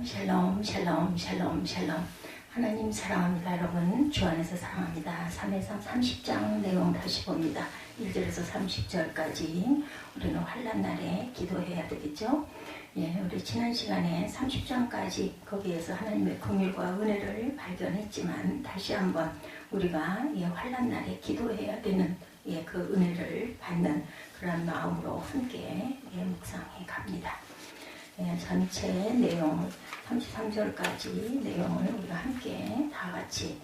샬롬 샬롬 샬롬 샬롬 샬롬. 하나님 사랑합니다. 여러분 주 안에서 사랑합니다. 3회상 30장 내용 다시 봅니다. 1절에서 30절까지 우리는 환난날에 기도해야 되겠죠. 예, 우리 지난 시간에 30장까지 거기에서 하나님의 긍휼과 은혜를 발견했지만 다시 한번 우리가 환난날에 기도해야 되는 그 은혜를 받는 그런 마음으로 함께 묵상해 갑니다. 전체 내용을 33절까지 내용을 우리가 함께 다 같이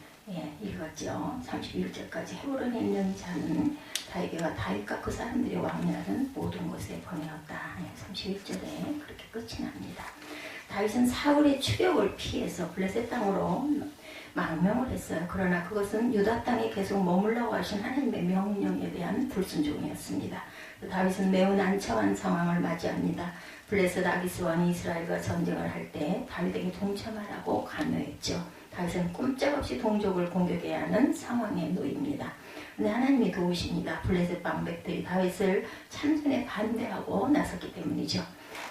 읽었죠. 31절까지 헤브론에 있는 자는 다윗과 다윗과 그 사람들이 왕래하는 모든 곳에 보내었다. 31절에 그렇게 끝이 납니다. 다윗은 사울의 추격을 피해서 블레셋 땅으로 망명을 했어요. 그러나 그것은 유다 땅에 계속 머물라고 하신 하나님의 명령에 대한 불순종이었습니다. 다윗은 매우 난처한 상황을 맞이합니다. 블레셋 아기스 왕이 이스라엘과 전쟁을 할 때 다윗에게 동참하라고 강요했죠. 다윗은 꼼짝없이 동족을 공격해야 하는 상황에 놓입니다. 근데 하나님이 도우십니다. 블레셋 방백들이 다윗을 참전에 반대하고 나섰기 때문이죠.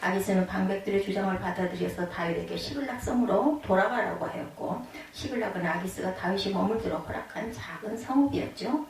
아기스는 방백들의 주장을 받아들여서 다윗에게 시글락 성으로 돌아가라고 하였고, 시글락은 아기스가 다윗이 머물도록 허락한 작은 성읍이었죠.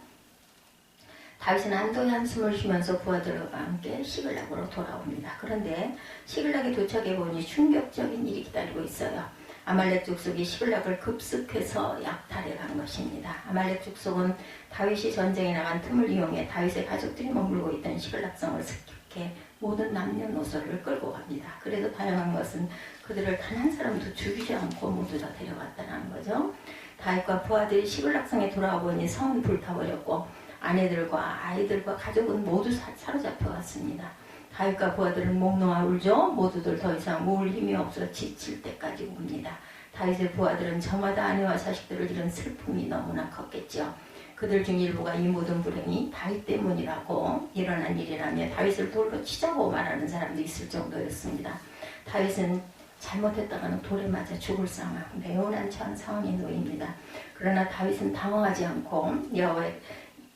다윗은 안도의 한숨을 쉬면서 부하들과 함께 시글락으로 돌아옵니다. 그런데 시글락에 도착해 보니 충격적인 일이 기다리고 있어요. 아말렉 족속이 시글락을 급습해서 약탈해 간 것입니다. 아말렉 족속은 다윗이 전쟁에 나간 틈을 이용해 다윗의 가족들이 머물고 있던 시글락성을 습격해 모든 남녀노소를 끌고 갑니다. 그래도 다양한 것은 그들을 단 한 사람도 죽이지 않고 모두 다 데려갔다는 거죠. 다윗과 부하들이 시글락성에 돌아와 보니 성은 불타버렸고 아내들과 아이들과 가족은 모두 사로잡혀갔습니다. 다윗과 부하들은 목 놓아 울죠. 모두들 더 이상 울 힘이 없어 지칠 때까지 웁니다. 다윗의 부하들은 저마다 아내와 자식들을 잃은 슬픔이 너무나 컸겠죠. 그들 중 일부가 이 모든 불행이 다윗 때문이라고 일어난 일이라며 다윗을 돌로 치자고 말하는 사람도 있을 정도였습니다. 다윗은 잘못했다가는 돌에 맞아 죽을 상황, 매우 난처한 상황에 놓입니다. 그러나 다윗은 당황하지 않고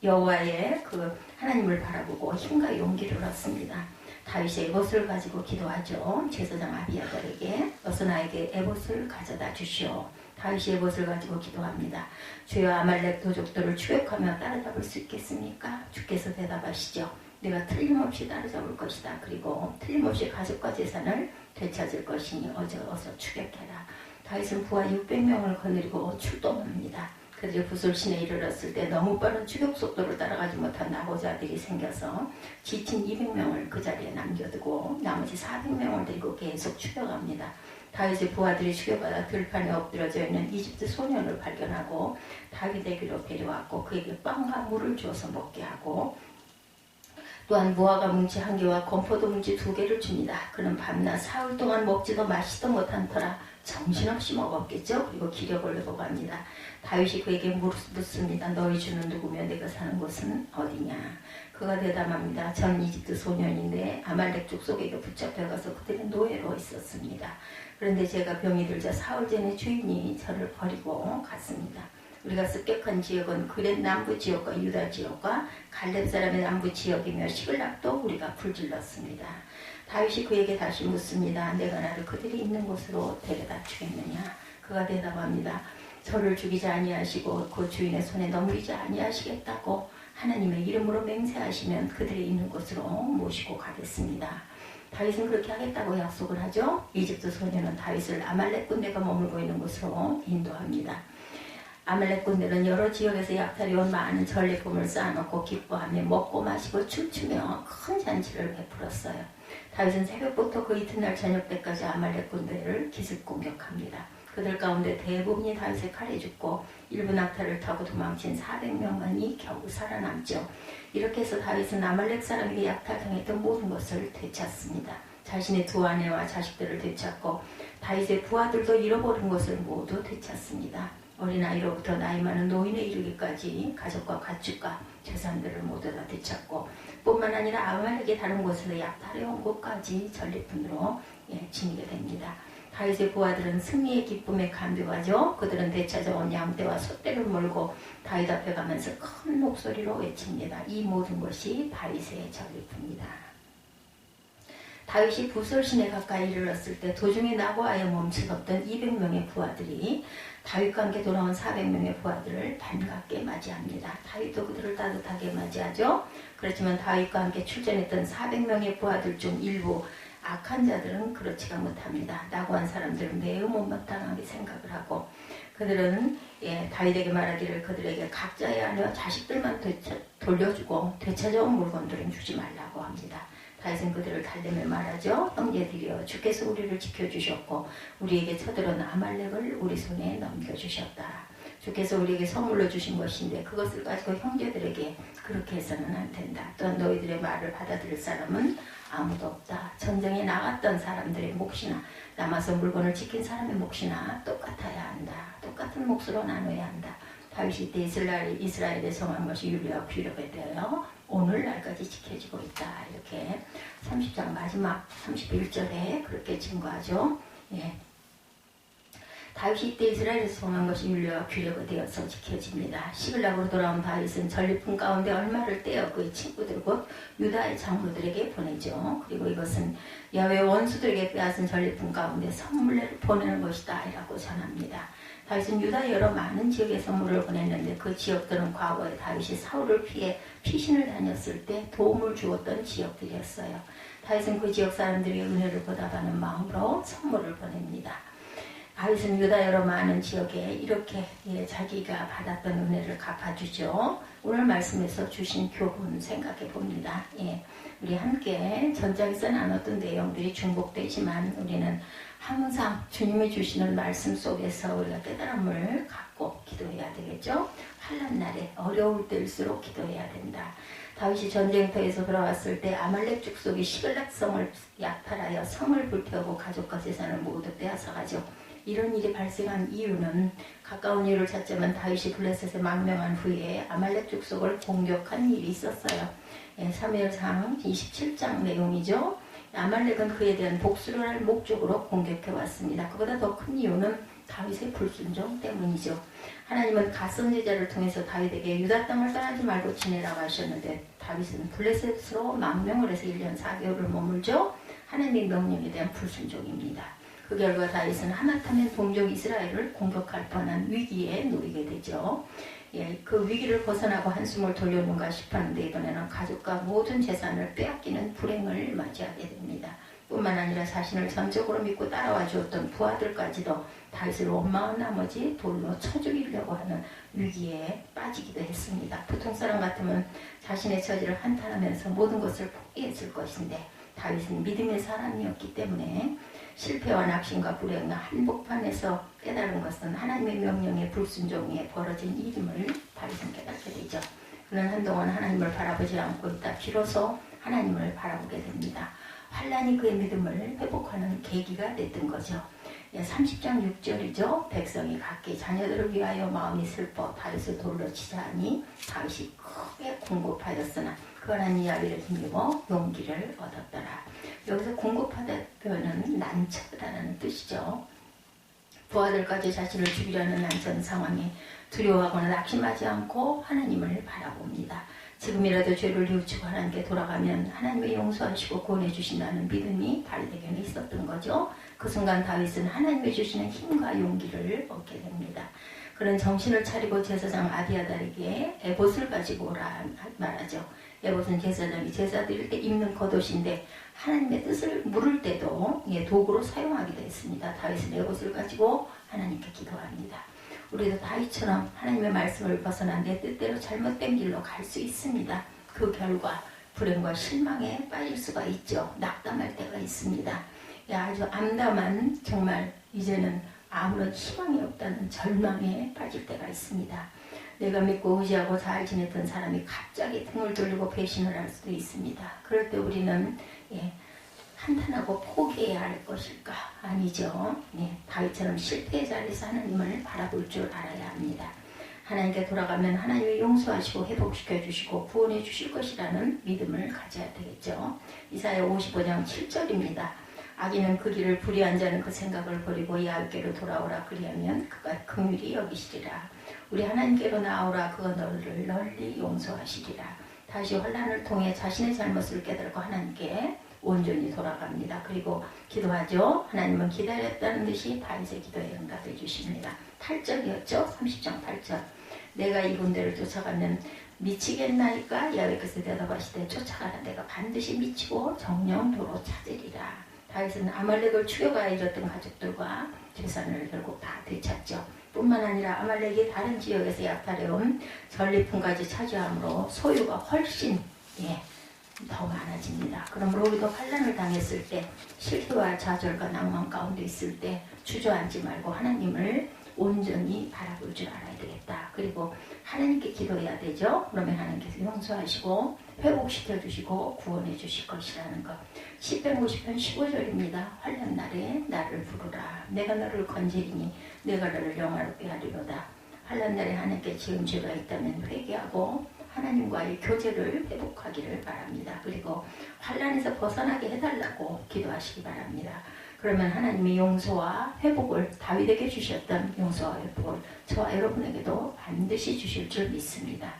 여호와의 그 하나님을 바라보고 힘과 용기를 얻습니다. 다윗이 에봇을 가지고 기도하죠. 제사장 아비아달에게 어서 나에게 에봇을 가져다 주시오. 다윗이 에봇을 가지고 기도합니다. 주여 아말렉 도족들을 추격하며 따라잡을 수 있겠습니까? 주께서 대답하시죠. 내가 틀림없이 따라잡을 것이다. 그리고 틀림없이 가족과 재산을 되찾을 것이니 어서 추격해라. 다윗은 부하 600명을 거느리고 출동합니다. 그들이 부술신에 이르렀을 때 너무 빠른 추격 속도를 따라가지 못한 나고자들이 생겨서 지친 200명을 그 자리에 남겨두고 나머지 400명을 데리고 계속 추격합니다. 다윗의 부하들이 추격하다 들판에 엎드려져 있는 이집트 소년을 발견하고 다윗에게로 데려왔고 그에게 빵과 물을 주어서 먹게 하고 또한 무화과 뭉치 1개와 건포도 뭉치 2개를 줍니다. 그는 밤낮 사흘 동안 먹지도 마시도 못한 터라 정신없이 먹었겠죠. 그리고 기력을 회복합니다. 다윗이 그에게 묻습니다. 너희 주는 누구며 내가 사는 곳은 어디냐. 그가 대답합니다. 전 이집트 소년인데 아말렉 족속에게 붙잡혀가서 그들의 노예로 있었습니다. 그런데 제가 병이 들자 사흘 전에 주인이 저를 버리고 갔습니다. 우리가 습격한 지역은 그렛 남부 지역과 유다 지역과 갈렙 사람의 남부 지역이며 시글락도 우리가 불질렀습니다. 다윗이 그에게 다시 묻습니다. 내가 나를 그들이 있는 곳으로 데려다 주겠느냐. 그가 대답합니다. 저를 죽이지 아니하시고 그 주인의 손에 넘기지 아니하시겠다고 하나님의 이름으로 맹세하시면 그들이 있는 곳으로 모시고 가겠습니다. 다윗은 그렇게 하겠다고 약속을 하죠. 이집트 소년은 다윗을 아말렉 군대가 머물고 있는 곳으로 인도합니다. 아말렉 군대는 여러 지역에서 약탈해 온 많은 전리품을 쌓아놓고 기뻐하며 먹고 마시고 춤추며 큰 잔치를 베풀었어요. 다윗은 새벽부터 그 이튿날 저녁 때까지 아말렉 군대를 기습 공격합니다. 그들 가운데 대부분이 다윗의 칼에 죽고 일부 낙타를 타고 도망친 400명만이 겨우 살아남죠. 이렇게 해서 다윗은 아말렉 사람에게 약탈당했던 모든 것을 되찾습니다. 자신의 2 아내와 자식들을 되찾고 다윗의 부하들도 잃어버린 것을 모두 되찾습니다. 어린아이로부터 나이 많은 노인에 이르기까지 가족과 가축과 재산들을 모두 다 되찾고 뿐만 아니라 아말렉의 다른 곳에서 약탈해온 곳까지 전리품으로 지니게 됩니다. 다윗의 부하들은 승리의 기쁨에 감격하죠. 그들은 되찾아온 양떼와 소떼를 몰고 다윗 앞에 가면서 큰 목소리로 외칩니다. 이 모든 것이 다윗의 전리품이다. 다윗이 부솔 시내 가까이 이르렀을 때 도중에 나고하여 멈추었던 200명의 부하들이 다윗과 함께 돌아온 400명의 부하들을 반갑게 맞이합니다. 다윗도 그들을 따뜻하게 맞이하죠. 그렇지만 다윗과 함께 출전했던 400명의 부하들 중 일부 악한 자들은 그렇지가 못합니다. 나고한 사람들은 매우 못마땅하게 생각을 하고 그들은 다윗에게 말하기를 그들에게 각자의 아내와 자식들만 돌려주고 되찾아온 물건들은 주지 말라고 합니다. 다윗은 그들을 달래며 말하죠. 형제들이여 주께서 우리를 지켜주셨고 우리에게 쳐들어온 아말렉을 우리 손에 넘겨주셨다. 주께서 우리에게 선물로 주신 것인데 그것을 가지고 형제들에게 그렇게 해서는 안 된다. 또한 너희들의 말을 받아들일 사람은 아무도 없다. 전쟁에 나갔던 사람들의 몫이나 남아서 물건을 지킨 사람의 몫이나 똑같아야 한다. 똑같은 몫으로 나눠야 한다. 다윗이 이때 이스라엘에 성한 것이 율례와 규례가 되어 오늘날까지 지켜지고 있다. 이렇게 30장 마지막 31절에 그렇게 증거하죠. 예. 다윗이 이때 이스라엘에서 성한 것이 율례와 규례가 되어서 지켜집니다. 시글락으로 돌아온 다윗은 전리품 가운데 얼마를 떼어 그의 친구들 곧 유다의 장로들에게 보내죠. 그리고 이것은 야훼 원수들에게 빼앗은 전리품 가운데 선물을 보내는 것이다 라고 전합니다. 다윗은 유다의 여러 많은 지역에 선물을 보냈는데 그 지역들은 과거에 다윗이 사울을 피해 피신을 다녔을 때 도움을 주었던 지역들이었어요. 다윗은 그 지역 사람들의 은혜를 보답하는 마음으로 선물을 보냅니다. 다윗은 유다 여러 많은 지역에 이렇게 자기가 받았던 은혜를 갚아주죠. 오늘 말씀에서 주신 교훈 생각해 봅니다. 우리 함께 전장에서 나눴던 내용들이 중복되지만 우리는 항상 주님이 주시는 말씀 속에서 우리가 깨달음을 갖고 기도해야 되겠죠. 환난 날에 어려울 때일수록 기도해야 된다. 다윗이 전쟁터에서 돌아왔을 때 아말렉 족속이 시글락 성을 약탈하여 성을 불태우고 가족과 재산을 모두 빼앗아가죠. 이런 일이 발생한 이유는 가까운 이유를 찾자면 다윗이 블레셋에 망명한 후에 아말렉 족속을 공격한 일이 있었어요. 사무엘상 27장 내용이죠. 아말렉은 그에 대한 복수를 할 목적으로 공격해 왔습니다. 그보다 더 큰 이유는 다윗의 불순종 때문이죠. 하나님은 가선제자를 통해서 다윗에게 유다 땅을 떠나지 말고 지내라고 하셨는데 다윗은 블레셋으로 망명을 해서 1년 4개월을 머물죠. 하나님의 명령에 대한 불순종입니다. 그 결과 다윗은 하마터면 동족 이스라엘을 공격할 뻔한 위기에 놓이게 되죠. 그 위기를 벗어나고 한숨을 돌려놓은가 싶었는데 이번에는 가족과 모든 재산을 빼앗기는 불행을 맞이하게 됩니다. 뿐만 아니라 자신을 전적으로 믿고 따라와 주었던 부하들까지도 다윗을 원망한 나머지 돌로 쳐 죽이려고 하는 위기에 빠지기도 했습니다. 보통 사람 같으면 자신의 처지를 한탄하면서 모든 것을 포기했을 것인데 다윗은 믿음의 사람이었기 때문에 실패와 낙심과 불행과 한복판에서 깨달은 것은 하나님의 명령에 불순종에 벌어진 일임을 다윗은 깨닫게 되죠. 그는 한동안 하나님을 바라보지 않고 있다 비로소 하나님을 바라보게 됩니다. 환난이 그의 믿음을 회복하는 계기가 됐던 거죠. 30장 6절이죠. 백성이 각기 자녀들을 위하여 마음이 슬퍼 다윗을 돌로 치자 하니 다윗이 크게 공급하였으나 그 하나님 이야기를 힘입어 용기를 얻었더라. 여기서 공급하다는 난처하다는 뜻이죠. 부하들까지 자신을 죽이려는 난처한 상황에 두려워하거나 낙심하지 않고 하나님을 바라봅니다. 지금이라도 죄를 뉘우치고 하나님께 돌아가면 하나님이 용서하시고 구원해 주신다는 믿음이 다윗에게는 있었던 거죠. 그 순간 다윗은 하나님이 주시는 힘과 용기를 얻게 됩니다. 그는 정신을 차리고 제사장 아비아달에게 에봇을 가지고 오라 말하죠. 에봇은 제사장이 제사 드릴 때 입는 겉옷인데 하나님의 뜻을 물을 때도 도구로 사용하기도 했습니다. 다윗은 에봇을 가지고 하나님께 기도합니다. 우리도 다윗처럼 하나님의 말씀을 벗어나 내 뜻대로 잘못된 길로 갈 수 있습니다. 그 결과 불행과 실망에 빠질 수가 있죠. 낙담할 때가 있습니다. 아주 암담한 정말 이제는 아무런 희망이 없다는 절망에 빠질 때가 있습니다. 내가 믿고 의지하고 잘 지냈던 사람이 갑자기 등을 돌리고 배신을 할 수도 있습니다. 그럴 때 우리는 한탄하고 포기해야 할 것일까? 아니죠. 다윗처럼 실패의 자리에서 하나님을 바라볼 줄 알아야 합니다. 하나님께 돌아가면 하나님이 용서하시고 회복시켜 주시고 구원해 주실 것이라는 믿음을 가져야 되겠죠. 이사야 55장 7절입니다. 악인은 그 길을 불의한 자는 그 생각을 버리고 여호와께로 돌아오라. 그리하면 그가 긍휼히 여기시리라. 우리 하나님께로 나오라. 그가 너를 널리 용서하시리라. 다시 환난을 통해 자신의 잘못을 깨달고 하나님께 온전히 돌아갑니다. 그리고 기도하죠. 하나님은 기다렸다는 듯이 다윗의 기도에 응답해 주십니다. 8절이었죠. 30장 8절. 내가 이 군대를 쫓아가면 미치겠나이까? 여호와께서 대답하시되 쫓아가는 내가 반드시 미치고 정령도로 찾으리라. 다윗은 아말렉을 추격하여 잃었던 가족들과 재산을 결국 다 되찾죠. 뿐만 아니라 아말렉이 다른 지역에서 약탈해온 전리품까지 차지함으로 소유가 훨씬 더 많아집니다. 그러므로 우리도 환난을 당했을 때 실패와 좌절과 낭만 가운데 있을 때 주저앉지 말고 하나님을 온전히 바라볼 줄 알아야 되겠다. 그리고 하나님께 기도해야 되죠. 그러면 하나님께서 용서하시고 회복시켜 주시고 구원해 주실 것이라는 것. 시편 50편 15절입니다. 환난 날에 나를 부르라. 내가 너를 건지리니 내가 너를 영화롭게 하리로다. 환난 날에 하나님께 지은 죄가 있다면 회개하고 하나님과의 교제를 회복하기를 바랍니다. 그리고 환난에서 벗어나게 해달라고 기도하시기 바랍니다. 그러면 하나님의 용서와 회복을 다윗에게 주셨던 용서와 회복을 저와 여러분에게도 반드시 주실 줄 믿습니다.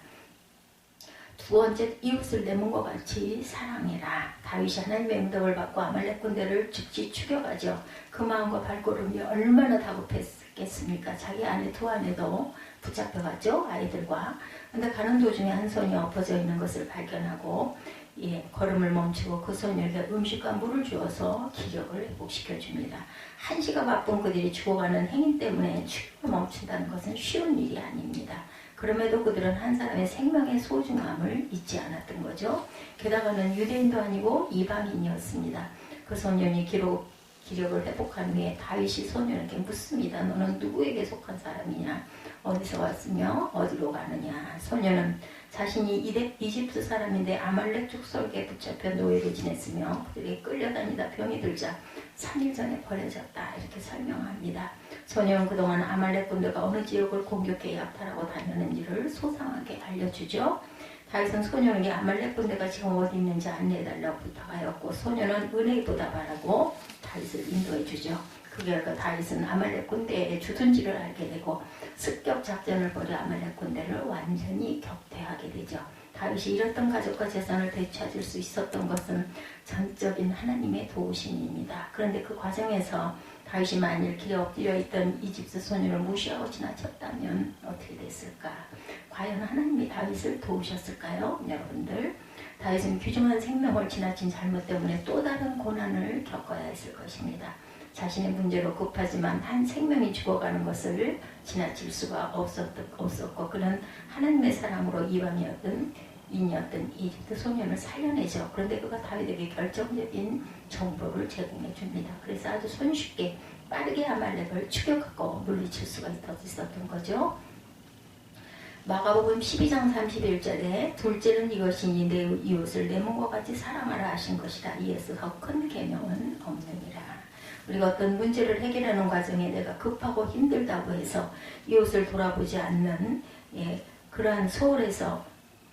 두 번째, 이웃을 내 몸과 같이 사랑해라. 다윗이 하나님의 응답을 받고 아말렉 군대를 즉시 추격하죠. 그 마음과 발걸음이 얼마나 다급했겠습니까? 자기 아내 두 아내도 붙잡혀갔죠. 아이들과. 근데 가는 도중에 한 손이 엎어져 있는 것을 발견하고 걸음을 멈추고 그 소녀에게 음식과 물을 주어서 기력을 회복시켜줍니다. 한시가 바쁜 그들이 죽어가는 행인 때문에 추격을 멈춘다는 것은 쉬운 일이 아닙니다. 그럼에도 그들은 한 사람의 생명의 소중함을 잊지 않았던 거죠. 게다가는 유대인도 아니고 이방인이었습니다. 그 소년이 기력을 회복한 후에 다윗이 소년에게 묻습니다. 너는 누구에게 속한 사람이냐? 어디서 왔으며 어디로 가느냐? 소년은 자신이 이집트 사람인데 아말렉 족속에 붙잡혀 노예로 지냈으며 그들에게 끌려다니다 병이 들자 3일 전에 버려졌다. 이렇게 설명합니다. 소년은 그동안 아말렉 군대가 어느 지역을 공격해 약탈하고 다녔는지를 소상하게 알려주죠. 다윗은 소년에게 아말렉 군대가 지금 어디 있는지 안내해달라고 부탁하였고 소년은 은혜에 보답하라고 다윗을 인도해주죠. 그 결과 다윗은 아말렉 군대의 주둔지를 알게 되고 습격 작전을 벌여 아말렉 군대를 완전히 격퇴하게 되죠. 다윗이 잃었던 가족과 재산을 되찾을 수 있었던 것은 전적인 하나님의 도우심입니다. 그런데 그 과정에서 다윗이 만일 길에 엎드려 있던 이집트 소년을 무시하고 지나쳤다면 어떻게 됐을까? 과연 하나님이 다윗을 도우셨을까요? 여러분들, 다윗은 귀중한 생명을 지나친 잘못 때문에 또 다른 고난을 겪어야 했을 것입니다. 자신의 문제로 급하지만 한 생명이 죽어가는 것을 지나칠 수가 없었고 그는 하나님의 사랑으로 이방이었던 이집트 소년을 살려내죠. 그런데 그가 다윗에게 결정적인 정보를 제공해 줍니다. 그래서 아주 손쉽게 빠르게 아말렉을 추격하고 물리칠 수가 있었던 거죠. 마가복음 12장 31절에 둘째는 이것이니 내 이웃을 내 몸과 같이 사랑하라 하신 것이라. 이에서 더 큰 계명은 없느니라. 우리가 어떤 문제를 해결하는 과정에 내가 급하고 힘들다고 해서 이웃을 돌아보지 않는 그러한 소홀해서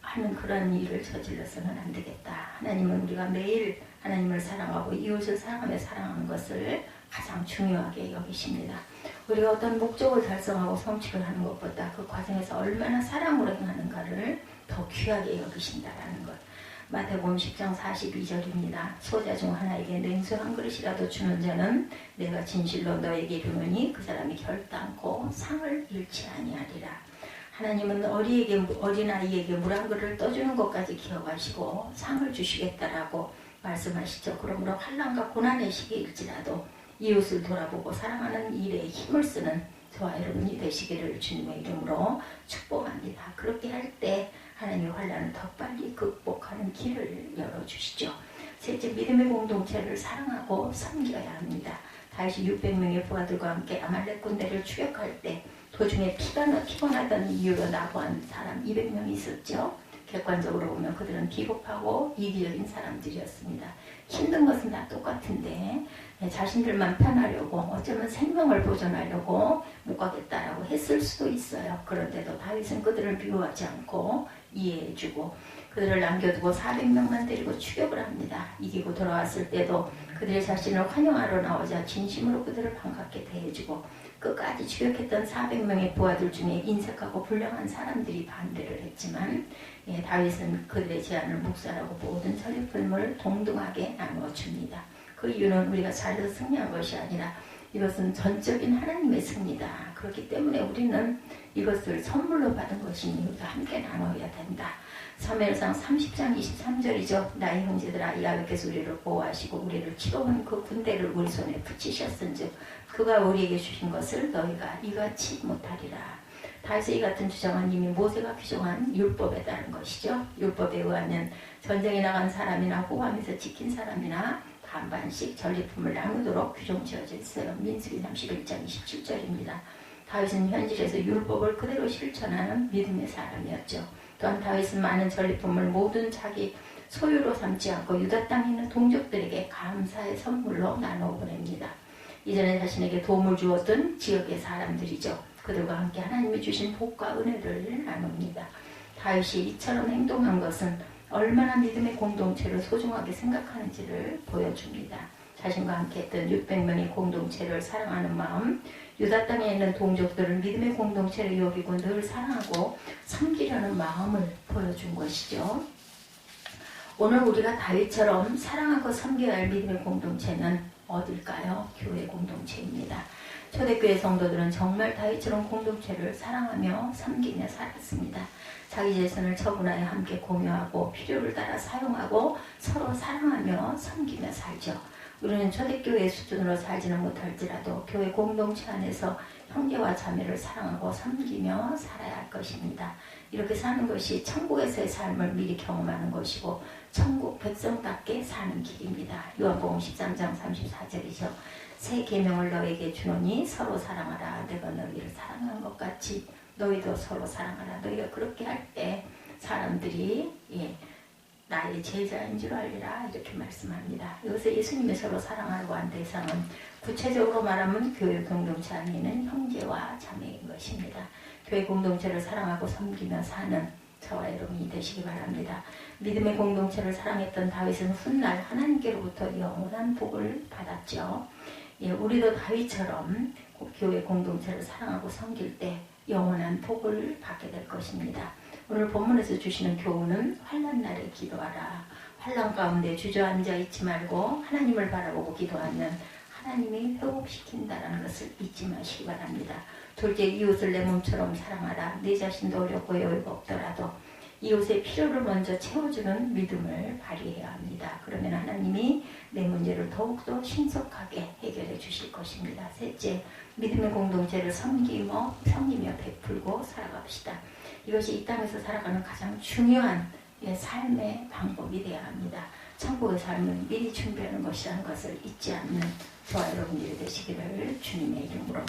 하는 그런 일을 저질러서는 안 되겠다. 하나님은 우리가 매일 하나님을 사랑하고 이웃을 사랑하며 사랑하는 것을 가장 중요하게 여기십니다. 우리가 어떤 목적을 달성하고 성취를 하는 것보다 그 과정에서 얼마나 사랑으로 행하는가를 더 귀하게 여기신다라는 것. 마태복음 10장 42절입니다. 소자 중 하나에게 냉수 한 그릇이라도 주는 자는 내가 진실로 너에게 이르노니 그 사람이 결단코 상을 잃지 아니하리라. 하나님은 어린아이에게 물 한 그릇을 떠주는 것까지 기억하시고 상을 주시겠다라고 말씀하시죠. 그러므로 환난과 고난의 시기일지라도 이웃을 돌아보고 사랑하는 일에 힘을 쓰는 저와 여러분이 되시기를 주님의 이름으로 축복합니다. 그렇게 할 때 하나님의 환난을 더 빨리 극복하는 길을 열어주시죠. 셋째, 믿음의 공동체를 사랑하고 섬겨야 합니다. 다윗이 600명의 부하들과 함께 아말렉 군대를 추격할 때 도중에 피곤하던 이유로 나고한 사람 200명이 있었죠. 객관적으로 보면 그들은 비겁하고 이기적인 사람들이었습니다. 힘든 것은 다 똑같은데 자신들만 편하려고 어쩌면 생명을 보존하려고 못 가겠다라고 했을 수도 있어요. 그런데도 다윗은 그들을 비호하지 않고 이해해주고 그들을 남겨두고 400명만 데리고 추격을 합니다. 이기고 돌아왔을 때도 그들의 자신을 환영하러 나오자 진심으로 그들을 반갑게 대해주고 끝까지 추격했던 400명의 부하들 중에 인색하고 불량한 사람들이 반대를 했지만 다윗은 그들의 제안을 묵살하고 모든 전리품을 동등하게 나누어 줍니다. 그 이유는 우리가 잘해서 승리한 것이 아니라 이것은 전적인 하나님의 승리다. 그렇기 때문에 우리는 이것을 선물로 받은 것이니 우리가 함께 나눠야 된다. 사무엘상 30장 23절이죠. 나의 형제들아 야훼께서 우리를 보호하시고 우리를 치러온 그 군대를 우리 손에 붙이셨은즉 그가 우리에게 주신 것을 너희가 이같이 못하리라. 다윗의 이 같은 주장은 이미 모세가 규정한 율법에 따른 것이죠. 율법에 의하면 전쟁에 나간 사람이나 호감에서 지킨 사람이나 반반씩 전리품을 나누도록 규정 지어져 있어요. 민수기 31장 27절입니다. 다윗은 현실에서 율법을 그대로 실천하는 믿음의 사람이었죠. 또한 다윗은 많은 전리품을 모든 자기 소유로 삼지 않고 유다 땅에 있는 동족들에게 감사의 선물로 나누어 보냅니다. 이전에 자신에게 도움을 주었던 지역의 사람들이죠. 그들과 함께 하나님이 주신 복과 은혜를 나눕니다. 다윗이 이처럼 행동한 것은 얼마나 믿음의 공동체를 소중하게 생각하는지를 보여줍니다. 자신과 함께 했던 600명의 공동체를 사랑하는 마음, 유다 땅에 있는 동족들을 믿음의 공동체를 여기고 늘 사랑하고 섬기려는 마음을 보여준 것이죠. 오늘 우리가 다윗처럼 사랑하고 섬겨야 할 믿음의 공동체는 어딜까요? 교회 공동체입니다. 초대교회 성도들은 정말 다윗처럼 공동체를 사랑하며 섬기며 살았습니다. 자기 재산을 처분하여 함께 공유하고 필요를 따라 사용하고 서로 사랑하며 섬기며 살죠. 우리는 초대교회 수준으로 살지는 못할지라도 교회 공동체 안에서 형제와 자매를 사랑하고 섬기며 살아야 할 것입니다. 이렇게 사는 것이 천국에서의 삶을 미리 경험하는 것이고 천국 백성답게 사는 길입니다. 요한복음 13장 34절이죠. 새 계명을 너에게 주노니 서로 사랑하라. 내가 너희를 사랑한 것 같이 너희도 서로 사랑하라. 너희가 그렇게 할 때 사람들이 나의 제자인 줄 알리라 이렇게 말씀합니다. 여기서 예수님이 서로 사랑하라고 한 대상은 구체적으로 말하면 교회 공동체 안에 있는 형제와 자매인 것입니다. 교회 공동체를 사랑하고 섬기며 사는 저와 여러분이 되시기 바랍니다. 믿음의 공동체를 사랑했던 다윗은 훗날 하나님께로부터 영원한 복을 받았죠. 우리도 다윗처럼 교회 공동체를 사랑하고 섬길 때 영원한 복을 받게 될 것입니다. 오늘 본문에서 주시는 교훈은 환난 날에 기도하라. 환난 가운데 주저앉아 있지 말고 하나님을 바라보고 기도하면 하나님이 회복시킨다는 것을 잊지 마시기 바랍니다. 둘째, 이웃을 내 몸처럼 사랑하라. 내 자신도 어렵고 여유가 없더라도 이웃의 필요를 먼저 채워주는 믿음을 발휘해야 합니다. 그러면 하나님이 내 문제를 더욱더 신속하게 해결해 주실 것입니다. 셋째, 믿음의 공동체를 섬기며 베풀고 살아갑시다. 이것이 이 땅에서 살아가는 가장 중요한 삶의 방법이 되어야 합니다. 천국의 삶은 미리 준비하는 것이라는 것을 잊지 않는 저와 여러분들이 되시기를 주님의 이름으로